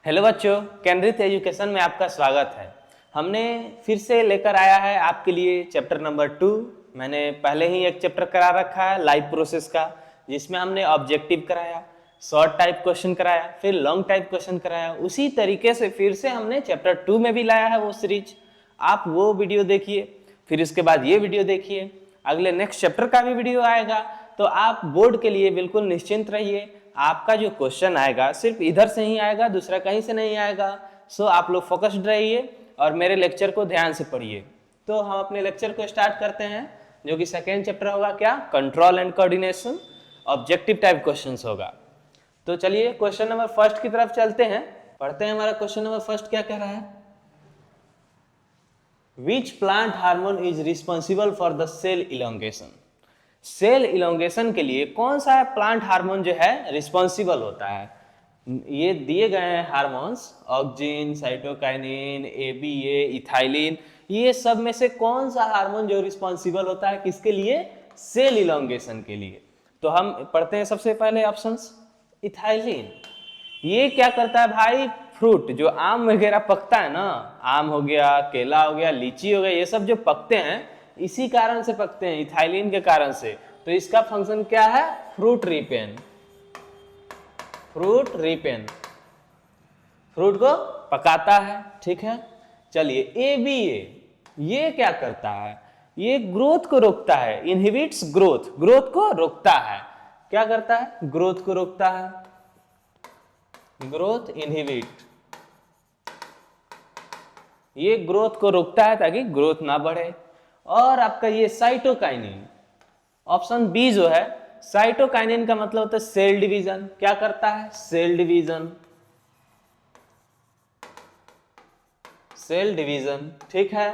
Hello बच्चों, केंद्रित education में आपका स्वागत है। हमने फिर से लेकर आया है आपके लिए चैप्टर नंबर 2। मैंने पहले ही एक चैप्टर करा रखा है लाइव प्रोसेस का, जिसमें हमने ऑब्जेक्टिव कराया, शॉर्ट टाइप क्वेश्चन कराया, फिर लॉन्ग टाइप क्वेश्चन कराया। उसी तरीके से फिर से हमने चैप्टर 2 में भी लाया है वो सीरीज। आप वो वीडियो देखिए, फिर इसके बाद ये वीडियो देखिए, अगले नेक्स्ट चैप्टर का भी वीडियो आएगा। तो आप बोर्ड के लिए बिल्कुल निश्चिंत रहिए, आपका जो क्वेश्चन आएगा सिर्फ इधर से ही आएगा, दूसरा कहीं से नहीं आएगा। सो आप लोग फोकस्ड रहिए और मेरे लेक्चर को ध्यान से पढ़िए। तो हम अपने लेक्चर को स्टार्ट करते हैं, जो कि सेकेंड चैप्टर होगा क्या, control and coordination, objective type questions होगा। तो चलिए क्वेश्चन नंबर फर्स्ट की तरफ चलते हैं, पढ़ते हैं। हमारा क्वेश्चन नंबर फर्स्ट क्या कह रहा है, which plant hormone is responsible for the cell elongation. Cell elongation के लिए कौन सा प्लांट हार्मोन जो है रिस्पॉन्सिबल होता है। ये दिए गए हैं hormones, auxin, cytokinin, ABA, ethylene. ये सब में से कौन सा हार्मोन जो रिस्पॉन्सिबल होता है किसके लिए, सेल इलोंगेशन के लिए। तो हम पढ़ते हैं सबसे पहले ऑप्शंस। इथाइलिन ये क्या करता है भाई, फ्रूट जो आम वगैरह पकता है ना, आम हो गया, केला हो गया, लीची हो गया, ये सब जो पकते हैं इसी कारण से पकते हैं, इथाइलिन के कारण से। तो इसका फंक्शन क्या है, fruit ripen. Fruit ripen, fruit को पकाता है, ठीक है। चलिए एबीए, ये क्या करता है, ये ग्रोथ को रोकता है, इनहिबिट्स ग्रोथ, ग्रोथ को रोकता है। क्या करता है, ग्रोथ को रोकता है, ग्रोथ इनहिबिट, ये ग्रोथ को रोकता है ताकि ग्रोथ ना बढ़े। और आपका ये साइटोकाइनिन, ऑप्शन बी जो है, साइटोकाइनिन का मतलब होता है सेल डिवीजन। क्या करता है, सेल डिवीजन, सेल डिवीजन, ठीक है।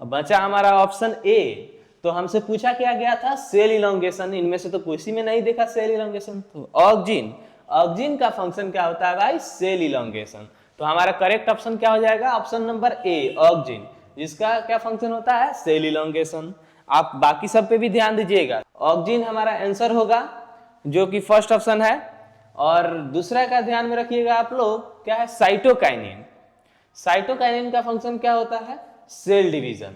अब बचा हमारा ऑप्शन ए। तो हमसे पूछा क्या गया था, सेल इलोंगेशन। इनमें से तो किसी में नहीं देखा सेल इलोंगेशन। तो ऑक्सिन, ऑक्सिन का फंक्शन क्या होता है भाई, सेल इलोंगेशन। तो हमारा करेक्ट ऑप्शन क्या हो जाएगा, ऑप्शन नंबर ए, ऑक्सिन, जिसका क्या फंक्शन होता है, सेल इलोंगेशन। आप बाकी सब पे भी ध्यान दीजिएगा। ऑक्सिन हमारा आंसर होगा, जो कि फर्स्ट ऑप्शन है। और दूसरा का ध्यान में रखिएगा आप लोग, क्या है, साइटोकाइनिन। साइटोकाइनिन का फंक्शन क्या होता है, सेल डिवीजन,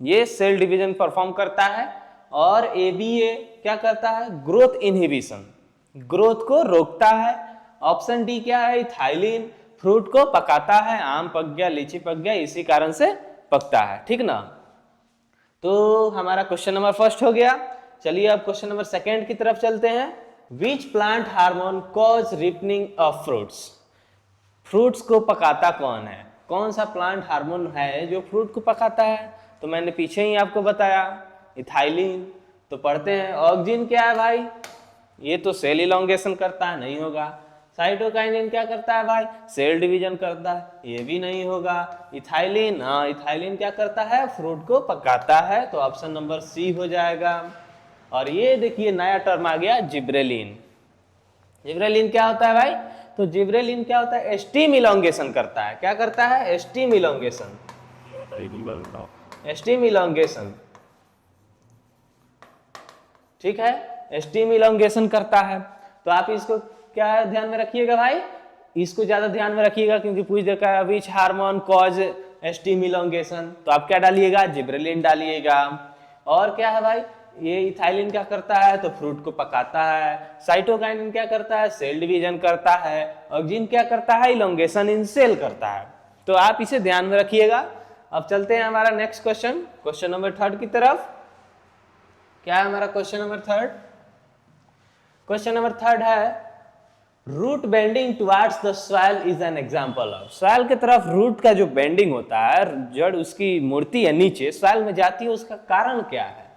ये सेल डिवीजन परफॉर्म करता है। और एबीए क्या करता है, ग्रोथ इनहिबिशन, ग्रोथ को रोकता है। ऑप्शन डी क्या है, इथाइलिन, फ्रूट को पकाता है, आम पक गया, लीची पक गया, इसी कारण से पकता है, ठीक ना। तो हमारा क्वेश्चन नंबर फर्स्ट हो गया। चलिए अब क्वेश्चन नंबर सेकेंड की तरफ चलते हैं। विच plant hormone cause ripening of fruits. Fruits को पकाता कौन है, कौन सा प्लांट हार्मोन है जो फ्रूट को पकाता है। तो मैंने पीछे ही आपको बताया, इथाइलिन। तो पढ़ते हैं, ऑक्सिन क्या है भाई, ये तो सेल इलोंगेशन करता है, नहीं होगा। साइटोकाइनिन क्या करता है भाई, सेल डिवीजन करता है, ये भी नहीं होगा। इथाइलिन, हाँ इथाइलिन क्या करता है, फ्रूट को पकाता है। तो ऑप्शन नंबर सी हो जाएगा। और ये देखिए नया टर्म आ गया, जिब्रेलिन। जिब्रेलिन क्या होता है भाई, तो जिब्रेलिन क्या होता है, स्टीम इलोंगेशन करता है। क्या करता है, स्टीम इलोंगेशन, स्टीम इलोंगेशन, ठीक है, स्टीम इलोंगेशन करता है। तो आप इसको क्या ध्यान में रखिएगा भाई, इसको ज्यादा ध्यान में रखिएगा, क्योंकि पूछ देखा है which hormone cause steam elongation. तो आप क्या डालिएगा, जिब्रेलिन डालिएगा। और क्या है भाई, ये इथाइलिन क्या करता है, तो फ्रूट को पकाता है। साइटोकाइनिन क्या करता है, सेल डिवीजन करता है। ऑक्सिन क्या करता है, इलोंगेशन इन सेल करता है। तो आप इसे ध्यान में रखिएगा। अब चलते हैं हमारा next question, question number third की तरफ। क्या है हमारा question number third, question number third है, root bending towards the soil is an example of. Soil की तरफ रूट का जो बेंडिंग होता है, जड़ उसकी मुड़ती है नीचे, सॉइल में जाती है, उसका कारण क्या है,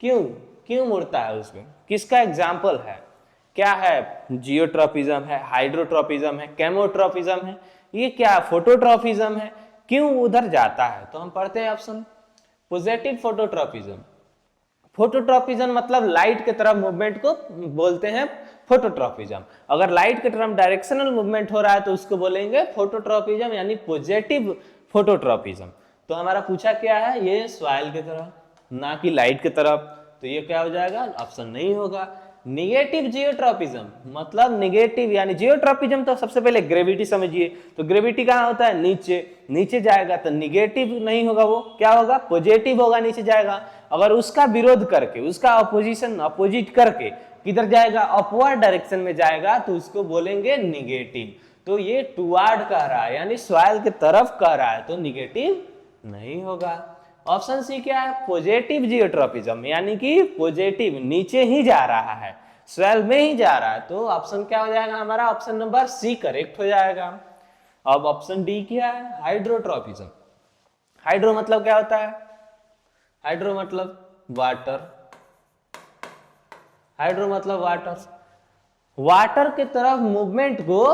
क्यों क्यों मुड़ता है उसमें, किसका एग्जाम्पल है, क्या है, जियोट्रॉपिज्म है, हाइड्रोट्रॉपिज्म है, केमोट्रॉपिज्म है, ये क्या फोटोट्रॉपिज्म है, क्यों उधर जाता है। तो हम पढ़ते हैं ऑप्शन, पॉजिटिव फोटोट्रॉपिज्म। फोटोट्रॉपिज्म मतलब लाइट के तरफ मूवमेंट को बोलते हैं फोटोट्रॉपिज्म। अगर लाइट के तरफ डायरेक्शनल मूवमेंट हो रहा है तो उसको बोलेंगे फोटोट्रॉपिज्म, यानी पॉजिटिव फोटोट्रॉपिज्म। तो हमारा पूछा क्या है, ये सॉइल की तरफ, ना कि लाइट की तरफ। तो ये क्या हो जाएगा, ऑप्शन नहीं होगा। निगेटिव जियोट्रॉपिज्म मतलब निगेटिव यानी जियोट्रॉपिज्म तो सबसे पहले ग्रेविटी समझिए, तो ग्रेविटी कहाँ होता है, नीचे, नीचे जाएगा तो निगेटिव नहीं होगा, वो क्या होगा, पॉजिटिव होगा, नीचे जाएगा। अगर उसका विरोध करके, उसका अपोजिशन अपोजिट करके किधर जाएगा, अपवर्ड डायरेक्शन में जाएगा, तो उसको बोलेंगे निगेटिव। तो ये टुवार्ड कह रहा है यानी सॉइल की तरफ कह रहा है, तो निगेटिव नहीं होगा। ऑप्शन सी क्या है, पॉजिटिव जियोट्रॉपिज्म यानी कि पॉजिटिव नीचे ही जा रहा है, स्वेल में ही जा रहा है, तो ऑप्शन क्या हो जाएगा हमारा, ऑप्शन नंबर सी करेक्ट हो जाएगा। अब ऑप्शन डी क्या है, हाइड्रोट्रॉपिज्म। हाइड्रो मतलब क्या होता है, हाइड्रो मतलब वाटर, हाइड्रो मतलब वाटर, वाटर के तरफ मूवमेंट को,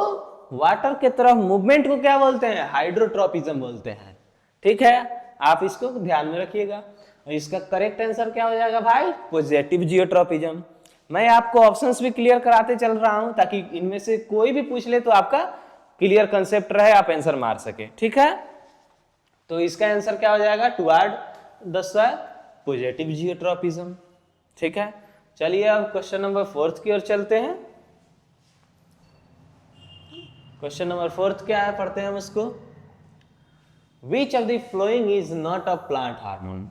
वाटर के तरफ मूवमेंट को क्या बोलते हैं, हाइड्रोट्रॉपिज्म बोलते हैं। ठीक है, आप इसको ध्यान में रखिएगा। इसका करेक्ट आंसर क्या हो जाएगा भाई, पॉजिटिव जियोट्रॉपिज्म। मैं आपको ऑप्शंस भी क्लियर कराते चल रहा हूं ताकि इनमें से कोई भी पूछ ले तो आपका क्लियर कंसेप्ट रहे, आप आंसर मार सके। ठीक है, तो इसका आंसर क्या हो जाएगा, toward the soil, positive geotropism. ठीक है, चलिए अब क्वेश्चन नंबर 4 की ओर चलते हैं। क्वेश्चन नंबर 4 क्या है, पढ़ते हैं हम इसको। Which of the following is not a plant hormone?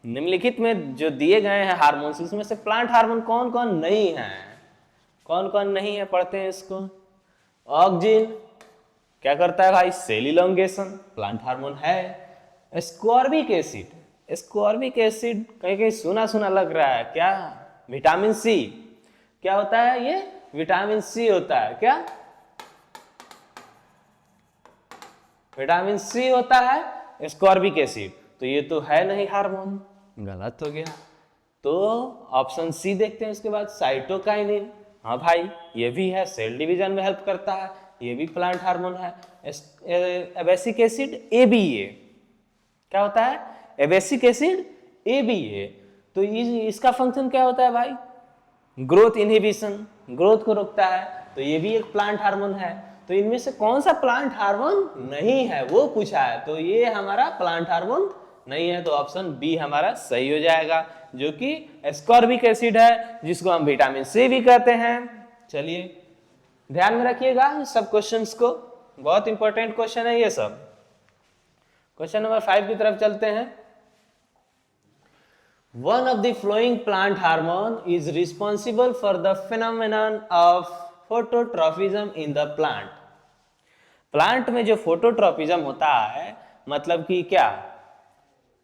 निम्नलिखित में जो दिए गए हैं हार्मोन्स, उसमें से प्लांट हार्मोन कौन कौन नहीं है, कौन कौन नहीं है, पढ़ते हैं इसको। ऑक्जिन क्या करता है भाई, सेल इलोंगेशन, प्लांट हार्मोन है। एस्कॉर्बिक एसिड, एस्कॉर्बिक एसिड कहीं कहीं सुना सुना लग रहा है, क्या, विटामिन सी, क्या होता है ये, विटामिन सी होता है, क्या, विटामिन सी होता है एस्कॉर्बिक एसिड, तो ये तो है नहीं हार्मोन, गलत हो गया। तो ऑप्शन सी देखते हैं इसके बाद, साइटोकाइनिन, हाँ भाई ये भी है, सेल डिवीजन में हेल्प करता है, ये भी प्लांट हार्मोन है। एबेसिक एसिड एबीए, क्या होता है, एबेसिक एसिड एबीए, तो इसका फंक्शन क्या होता है भाई, ग्रोथ इनहिबिशन, ग्रोथ को रोकता है, तो ये भी एक प्लांट हार्मोन है। तो इनमें से कौन सा प्लांट हार्मोन नहीं है वो पूछा है, तो ये हमारा प्लांट हार्मोन नहीं है, तो ऑप्शन बी हमारा सही हो जाएगा, जो कि एस्कॉर्बिक एसिड है, जिसको हम विटामिन सी भी कहते हैं। चलिए ध्यान में रखिएगा सब क्वेश्चंस को, बहुत इंपॉर्टेंट क्वेश्चन है ये सब। क्वेश्चन नंबर 5 की तरफ चलते हैं। One of the flowing plant hormone is responsible for the phenomenon of phototropism in the plant. Plant में जो फोटोट्रोपिज्म होता है मतलब कि क्या,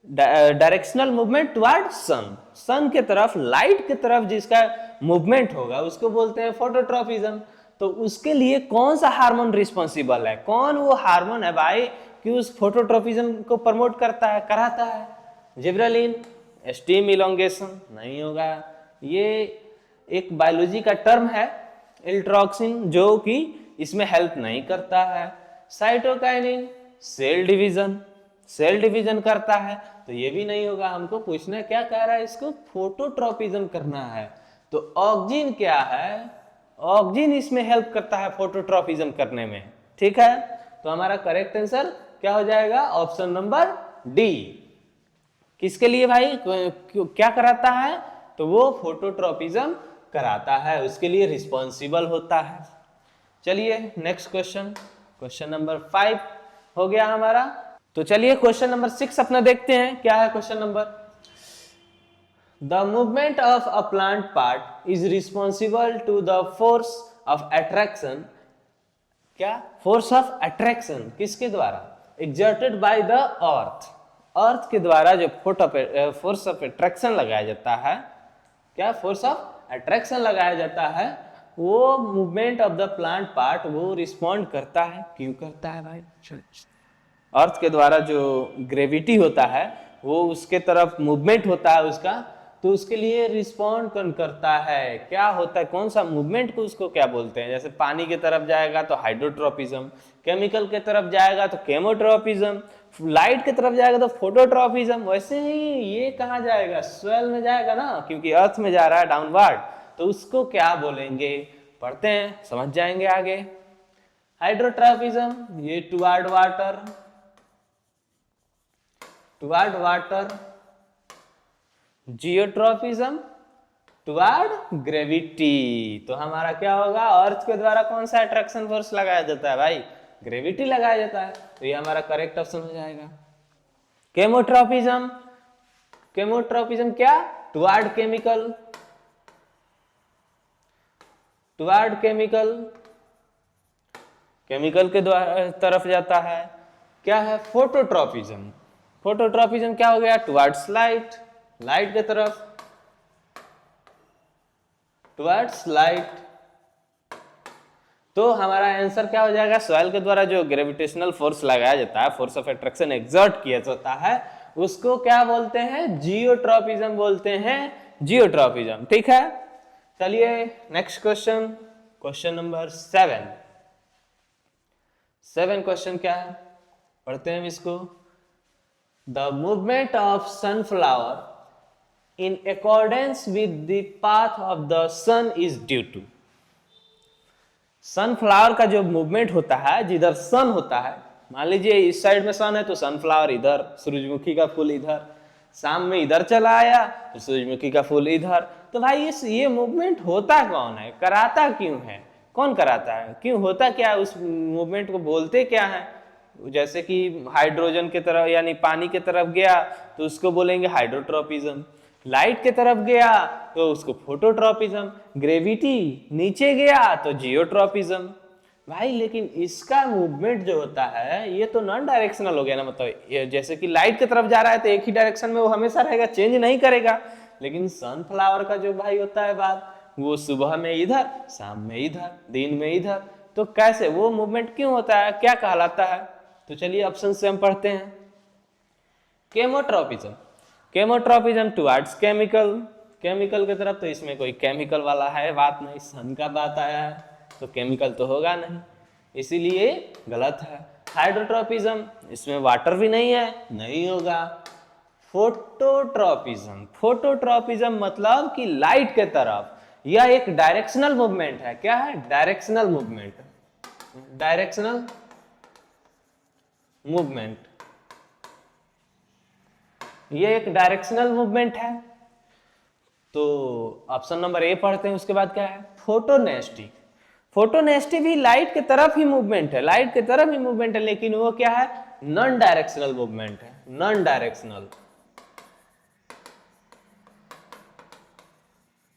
डायरेक्शनल मूवमेंट टुवर्ड सन, सन के तरफ, लाइट के तरफ जिसका मूवमेंट होगा उसको बोलते हैं फोटोट्रोपिज्म। तो उसके लिए कौन सा हार्मोन रिस्पॉन्सिबल है, कौन वो हार्मोन है भाई कि उस फोटोट्रोपिज्म को प्रमोट करता है, कराता है, जिब्रेलिन, स्टीम इलोंगेशन नहीं होगा, ये एक बायोलॉजी का टर्म है इल्ट्रोक्सिन, जो कि इसमें हेल्प नहीं करता है। Cytokinin, cell division, cell division करता है, तो ये भी नहीं होगा। हमको पूछना क्या कह रहा है, इसको फोटोट्रोपिज्म करना है, तो ऑक्जिन क्या है, ऑक्जिन इसमें हेल्प करता है फोटोट्रोपिज्म करने में। ठीक है, तो हमारा करेक्ट आंसर क्या हो जाएगा, ऑप्शन नंबर डी। किसके लिए भाई, क्या कराता है, तो वो फोटोट्रोपिज्म कराता है, उसके लिए रिस्पॉन्सिबल होता है। चलिए नेक्स्ट क्वेश्चन, क्वेश्चन नंबर 5 हो गया हमारा। तो चलिए क्वेश्चन नंबर 6 अपना देखते हैं, क्या है question number. The movement of a plant part is responsible to the force of attraction, क्या, फोर्स ऑफ अट्रैक्शन किसके द्वारा, exerted by the earth, earth के द्वारा जो फोर्स ऑफ अट्रैक्शन लगाया जाता है, क्या, फोर्स ऑफ अट्रैक्शन लगाया जाता है, वो movement of the plant part वो रिस्पॉन्ड करता है, क्यों करता है भाई, अर्थ के द्वारा जो ग्रेविटी होता है वो उसके तरफ मूवमेंट होता है उसका, तो उसके लिए रिस्पॉन्ड कौन करता है, क्या होता है, कौन सा मूवमेंट को उसको क्या बोलते हैं। जैसे पानी की तरफ जाएगा तो हाइड्रोट्रोपिज्म, केमिकल के तरफ जाएगा तो केमोट्रोपिज्म, लाइट की तरफ जाएगा तो फोटोट्रोपिज्म। वैसे ही ये कहाँ जाएगा, स्वेल में जाएगा ना, क्योंकि अर्थ में जा रहा है डाउनवर्ड, तो उसको क्या बोलेंगे, पढ़ते हैं समझ जाएंगे आगे। हाइड्रोट्रोपिज्म ये toward water, toward water, geotropism toward gravity. तो हमारा क्या होगा, अर्थ के द्वारा कौन सा अट्रैक्शन फोर्स लगाया जाता है भाई, ग्रेविटी लगाया जाता है। तो ये हमारा करेक्ट ऑप्शन हो जाएगा। केमोट्रॉपिज्म, केमोट्रॉपिज्म क्या, toward chemical, toward chemical, chemical के द्वारा तरफ जाता है। क्या है, फोटोट्रॉपिज्म, फोटोट्रॉपिज्म क्या हो गया, टुवर्ड्स लाइट, लाइट के तरफ, टुवर्ड्स लाइट। तो हमारा आंसर क्या हो जाएगा, सॉइल के द्वारा जो ग्रेविटेशनल फोर्स लगाया जाता है, फोर्स ऑफ अट्रैक्शन एक्सर्ट किया जाता है, उसको क्या बोलते हैं, जियोट्रॉपिज्म बोलते हैं, जियोट्रॉपिज्म। ठीक है, चलिए next question, question number 7। 7 question क्या है, पढ़ते हैं इसको। The movement of sunflower in accordance with the path of the sun is due to। Sunflower का जो मूवमेंट होता है, जिधर सन होता है, मान लीजिए इस साइड में सन है तो सनफ्लावर इधर, सूरजमुखी का फूल इधर, शाम में इधर चला आया तो सूरजमुखी का फूल इधर। तो भाई ये मूवमेंट होता कौन है, कराता क्यों है, कौन कराता है, क्यों होता क्या है, उस मूवमेंट को बोलते क्या है। जैसे कि हाइड्रोजन के तरफ यानी पानी के तरफ गया तो उसको बोलेंगे हाइड्रोट्रोपिज्म, लाइट के तरफ गया तो उसको फोटोट्रॉपिज्म, ग्रेविटी नीचे गया तो जियोट्रॉपिज्म। भाई लेकिन इसका मूवमेंट जो होता है ये तो नॉन डायरेक्शनल हो गया ना, मतलब जैसे कि लाइट की तरफ जा रहा है तो एक ही डायरेक्शन में वो हमेशा रहेगा, चेंज नहीं करेगा। लेकिन सनफ्लावर का जो भाई होता है बात, वो सुबह में इधर, शाम में इधर, दिन में इधर, तो कैसे वो मूवमेंट क्यों होता है, क्या कहलाता है। तो चलिए ऑप्शन से हम पढ़ते हैं। केमोट्रॉपिज्म, केमोट्रॉपिज्म टुवर्ड्स केमिकल, केमिकल की तरफ, तो इसमें कोई केमिकल वाला है बात नहीं, सन का बात आया है तो केमिकल तो होगा नहीं, इसीलिए गलत है। हाइड्रोट्रोपिज्म, इसमें वाटर भी नहीं है, नहीं होगा। फोटोट्रोपिज्म, फोटोट्रोपिज्म मतलब कि लाइट के तरफ, यह एक डायरेक्शनल मूवमेंट है। क्या है, डायरेक्शनल मूवमेंट, डायरेक्शनल मूवमेंट, ये एक डायरेक्शनल मूवमेंट है। तो ऑप्शन नंबर ए पढ़ते हैं, उसके बाद क्या है, फोटोनेस्टी। फोटोनेस्टी भी लाइट के तरफ ही मूवमेंट है, लाइट के तरफ ही मूवमेंट है, लेकिन वो क्या है, नॉन डायरेक्शनल मूवमेंट है, non directional,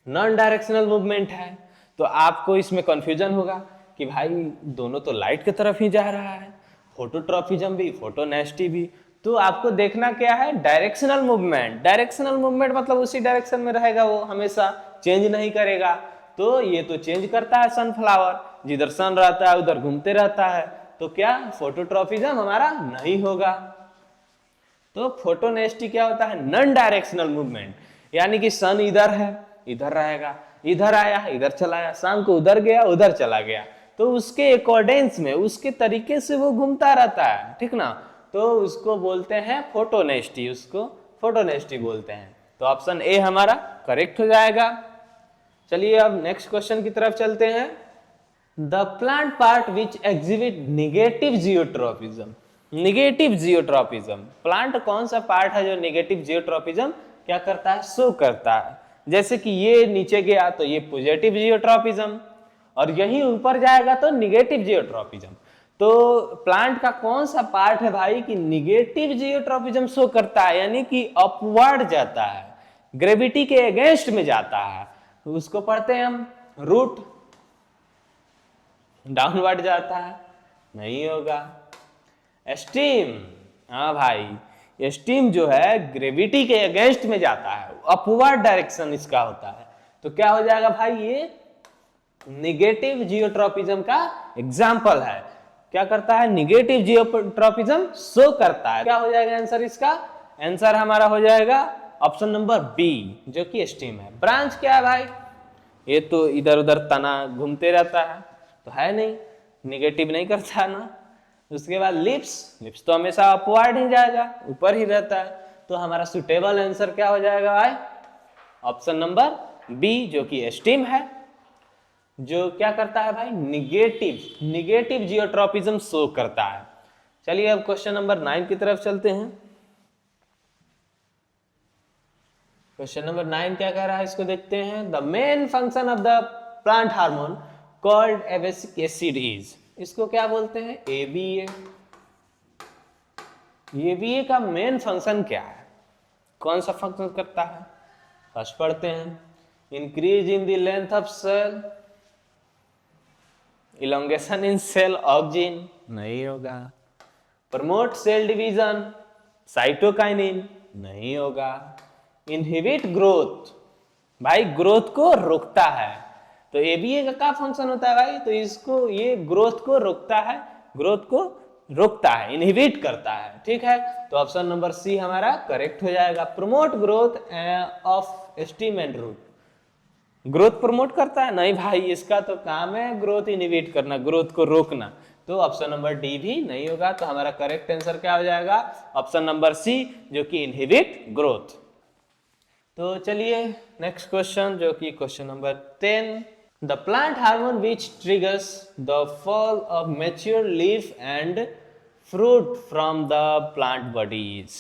non directional movement है। तो आपको इसमें कंफ्यूजन होगा कि भाई दोनों तो लाइट की तरफ ही जा रहा है, फोटोट्रॉपिज्म भी, फोटोनेस्टी भी। तो आपको देखना क्या है, डायरेक्शनल मूवमेंट, डायरेक्शनल मूवमेंट मतलब उसी डायरेक्शन में रहेगा, वो हमेशा चेंज नहीं करेगा। तो ये तो चेंज करता है सनफ्लावर, जिधर सन रहता है उधर घूमते रहता है, तो क्या फोटोट्रॉपिज्म हमारा नहीं होगा। तो फोटोनेस्टी क्या होता है, नॉन डायरेक्शनल मूवमेंट, यानी कि सन इधर है, इधर रहेगा, इधर आया इधर चला आया, शाम को उधर गया उधर चला गया, तो उसके अकॉर्डेंस में, उसके तरीके से वो घूमता रहता है, ठीक ना। तो उसको बोलते हैं फोटोनेस्टी, उसको फोटोनेस्टी बोलते हैं। तो ऑप्शन ए हमारा करेक्ट हो जाएगा। चलिए अब नेक्स्ट क्वेश्चन की तरफ चलते हैं। The plant part which exhibit negative geotropism, negative geotropism, plant कौन सा पार्ट है जो निगेटिव जियोट्रोपिज्म क्या करता है, शो करता है। जैसे कि ये नीचे गया तो ये पॉजिटिव जियोट्रोपिज्म, और यही ऊपर जाएगा तो निगेटिव जियोट्रोपिज्म। तो प्लांट का कौन सा पार्ट है भाई कि निगेटिव जियोट्रोपिज्म शो करता है, यानी कि अपवर्ड जाता है, ग्रेविटी के अगेंस्ट में जाता है, उसको पढ़ते हैं हम रूट। डाउनवर्ड जाता है, नहीं होगा। स्टीम, हाँ भाई स्टीम जो है ग्रेविटी के अगेंस्ट में जाता है, अपवर्ड डायरेक्शन इसका होता है। तो क्या हो जाएगा भाई, ये निगेटिव जियोट्रोपिज्म का एग्जाम्पल है। क्या करता है, निगेटिव जियोट्रोपिज्म शो करता है। क्या हो जाएगा आंसर इसका, आंसर हमारा हो जाएगा ऑप्शन नंबर बी, जो कि स्टीम है। ब्रांच क्या है भाई, ये तो इधर उधर तना घूमते रहता है, तो है नहीं, निगेटिव नहीं करता ना। उसके बाद लिप्स, लिप्स तो हमेशा अपवर्ड ही जाएगा, ऊपर ही रहता है। तो हमारा सुटेबल आंसर क्या हो जाएगा भाई, ऑप्शन नंबर बी, जो कि स्टीम है, जो क्या करता है भाई, निगेटिव जियोट्रोपिज्म शो करता है। चलिए अब क्वेश्चन नंबर 9 की तरफ चलते हैं। क्वेश्चन नंबर 9 क्या कह रहा है, इसको देखते हैं। The main function of the plant hormone called abscisic acid is, इसको क्या बोलते हैं, एबीए। एबीए का मेन फंक्शन क्या है, कौन सा फंक्शन करता है, फर्स्ट पढ़ते हैं। Increase in the length of cell, elongation in cell auxin, नहीं होगा। प्रमोट सेल डिवीजन, साइटोकाइनिन, नहीं होगा। इनहिबिट ग्रोथ, भाई ग्रोथ को रोकता है, तो एबीए का क्या फंक्शन होता है भाई, तो इसको ये ग्रोथ को रोकता है, ग्रोथ को रोकता है, इनहिबिट करता है, ठीक है। तो ऑप्शन नंबर सी हमारा करेक्ट हो जाएगा। Promote growth of stem and root, growth promote करता है, नहीं भाई इसका तो काम है ग्रोथ इनहिबिट करना, ग्रोथ को रोकना, तो ऑप्शन नंबर डी भी नहीं होगा। तो हमारा करेक्ट आंसर क्या हो जाएगा, ऑप्शन नंबर सी, जो कि इनहिबिट ग्रोथ। तो चलिए नेक्स्ट क्वेश्चन, जो कि question number 10। The plant hormone which triggers the fall of mature leaf and fruit from the plant bodies.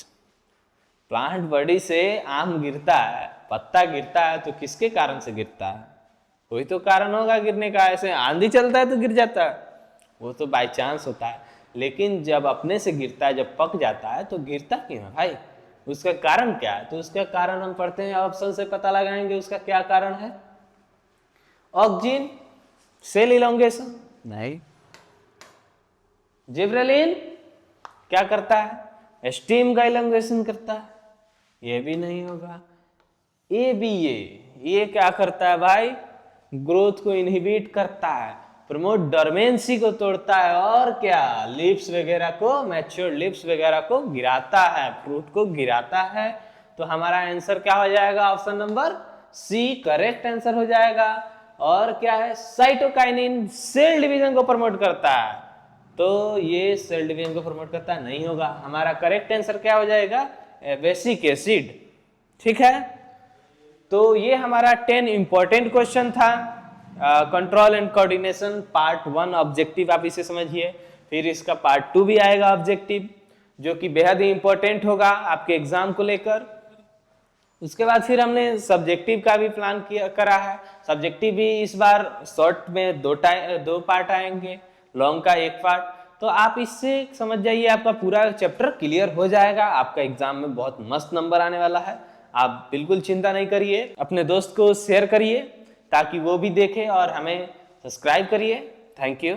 Plant body से आम गिरता है, पत्ता गिरता है, तो किसके कारण से गिरता है, कोई तो कारण होगा गिरने का, ऐसे आंधी चलता है तो गिर जाता है, वो तो बाय चांस होता है। लेकिन जब अपने से गिरता है, जब पक जाता है, तो गिरता क्यों है भाई, उसका कारण क्या है, तो उसका कारण हम पढ़ते हैं, ऑप्शन से पता लगाएंगे उसका क्या कारण है। ऑक्जिन, सेल इलोंगेशन, नहीं। जिब्रेलिन क्या करता है, स्टीम का इलोंगेशन करता है, ये भी नहीं होगा। एबीए, ये क्या करता है भाई, ग्रोथ को इनहिबिट करता है, प्रमोट डोर्मेंसी को तोड़ता है, और क्या लिप्स वगैरह को, मैच्योर लिप्स वगैरह को गिराता है, फ्रूट को गिराता है। तो हमारा आंसर क्या हो जाएगा, option number C correct answer हो जाएगा। और क्या है, साइटोकाइनिन सेल डिवीजन को प्रमोट करता है, तो ये सेल डिवीजन को प्रमोट करता है, नहीं होगा। हमारा करेक्ट आंसर क्या हो जाएगा, एबेसिक एसिड, ठीक है। तो ये हमारा 10 इंपॉर्टेंट क्वेश्चन था। Control and coordination part 1 objective, आप इसे समझिए। फिर इसका पार्ट 2 भी आएगा ऑब्जेक्टिव, जो कि बेहद ही इंपॉर्टेंट होगा आपके एग्जाम को लेकर। उसके बाद फिर हमने सब्जेक्टिव का भी प्लान करा है। सब्जेक्टिव भी इस बार शॉर्ट में दो पार्ट आएंगे, लॉन्ग का एक पार्ट। तो आप इससे समझ जाइए, आपका पूरा चैप्टर क्लियर हो जाएगा, आपका एग्जाम में बहुत मस्त नंबर आने वाला है। आप बिल्कुल चिंता नहीं करिए, अपने दोस्त को शेयर करिए ताकि वो भी देखे, और हमें सब्सक्राइब करिए। Thank you.